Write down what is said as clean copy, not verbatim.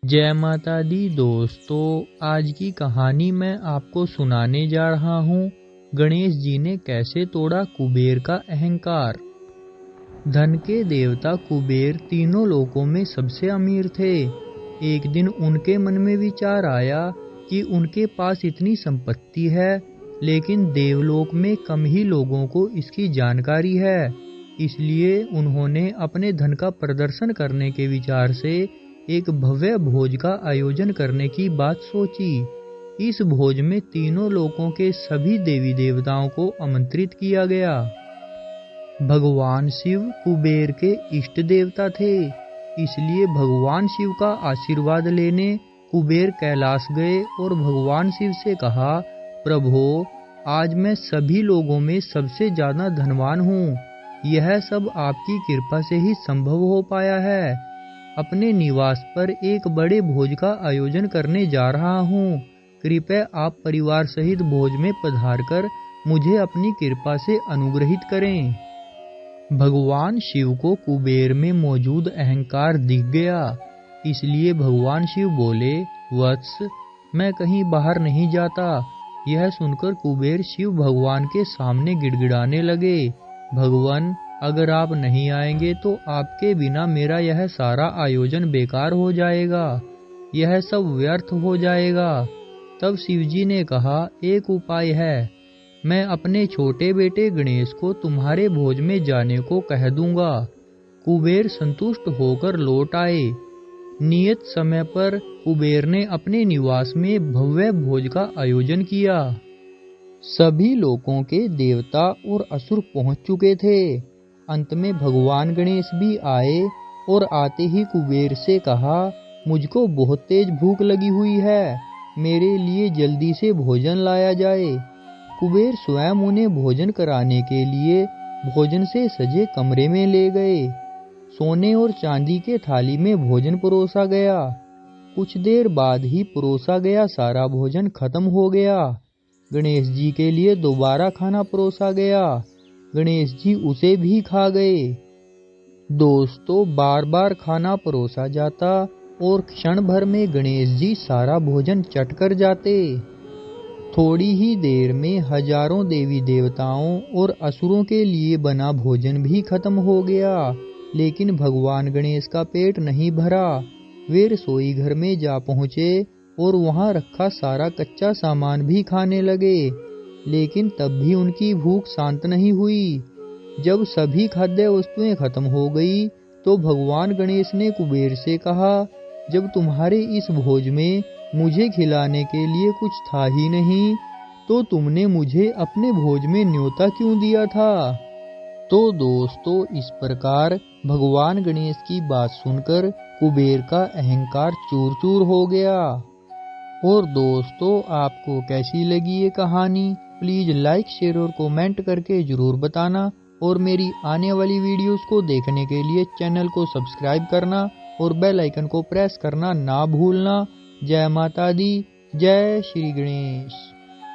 जय माता दी दोस्तों, आज की कहानी मैं आपको सुनाने जा रहा हूँ गणेश जी ने कैसे तोड़ा कुबेर का अहंकार। धन के देवता कुबेर तीनों लोकों में सबसे अमीर थे। एक दिन उनके मन में विचार आया कि उनके पास इतनी संपत्ति है, लेकिन देवलोक में कम ही लोगों को इसकी जानकारी है। इसलिए उन्होंने अपने धन का प्रदर्शन करने के विचार से एक भव्य भोज का आयोजन करने की बात सोची। इस भोज में तीनों लोकों के सभी देवी देवताओं को आमंत्रित किया गया। भगवान शिव कुबेर के इष्ट देवता थे, इसलिए भगवान शिव का आशीर्वाद लेने कुबेर कैलाश गए और भगवान शिव से कहा, प्रभो, आज मैं सभी लोगों में सबसे ज्यादा धनवान हूँ। यह सब आपकी कृपा से ही संभव हो पाया है। अपने निवास पर एक बड़े भोज का आयोजन करने जा रहा हूँ। कृपया आप परिवार सहित भोज में पधारकर मुझे अपनी कृपा से अनुग्रहित करें। भगवान शिव को कुबेर में मौजूद अहंकार दिख गया, इसलिए भगवान शिव बोले, वत्स, मैं कहीं बाहर नहीं जाता। यह सुनकर कुबेर शिव भगवान के सामने गिड़गिड़ाने लगे, भगवान, अगर आप नहीं आएंगे तो आपके बिना मेरा यह सारा आयोजन बेकार हो जाएगा, यह सब व्यर्थ हो जाएगा। तब शिवजी ने कहा, एक उपाय है, मैं अपने छोटे बेटे गणेश को तुम्हारे भोज में जाने को कह दूंगा। कुबेर संतुष्ट होकर लौट आए। नियत समय पर कुबेर ने अपने निवास में भव्य भोज का आयोजन किया। सभी लोकों के देवता और असुर पहुंच चुके थे। अंत में भगवान गणेश भी आए और आते ही कुबेर से कहा, मुझको बहुत तेज भूख लगी हुई है, मेरे लिए जल्दी से भोजन लाया जाए। कुबेर स्वयं उन्हें भोजन कराने के लिए भोजन से सजे कमरे में ले गए। सोने और चांदी के थाली में भोजन परोसा गया। कुछ देर बाद ही परोसा गया सारा भोजन खत्म हो गया। गणेश जी के लिए दोबारा खाना परोसा गया। गणेश जी उसे भी खा गए। दोस्तों, बार बार खाना परोसा जाता और क्षण भर में गणेश जी सारा भोजन चट कर जाते। थोड़ी ही देर में हजारों देवी देवताओं और असुरों के लिए बना भोजन भी खत्म हो गया, लेकिन भगवान गणेश का पेट नहीं भरा। वे रसोई घर में जा पहुँचे और वहां रखा सारा कच्चा सामान भी खाने लगे, लेकिन तब भी उनकी भूख शांत नहीं हुई। जब सभी खाद्य वस्तुएं खत्म हो गई तो भगवान गणेश ने कुबेर से कहा, जब तुम्हारे इस भोज में मुझे खिलाने के लिए कुछ था ही नहीं, तो तुमने मुझे अपने भोज में न्योता क्यों दिया था? तो दोस्तों, इस प्रकार भगवान गणेश की बात सुनकर कुबेर का अहंकार चूर चूर हो गया। और दोस्तों, आपको कैसी लगी ये कहानी? प्लीज लाइक, शेयर और कमेंट करके जरूर बताना। और मेरी आने वाली वीडियोस को देखने के लिए चैनल को सब्सक्राइब करना और बेल आइकन को प्रेस करना ना भूलना। जय माता दी, जय श्री गणेश।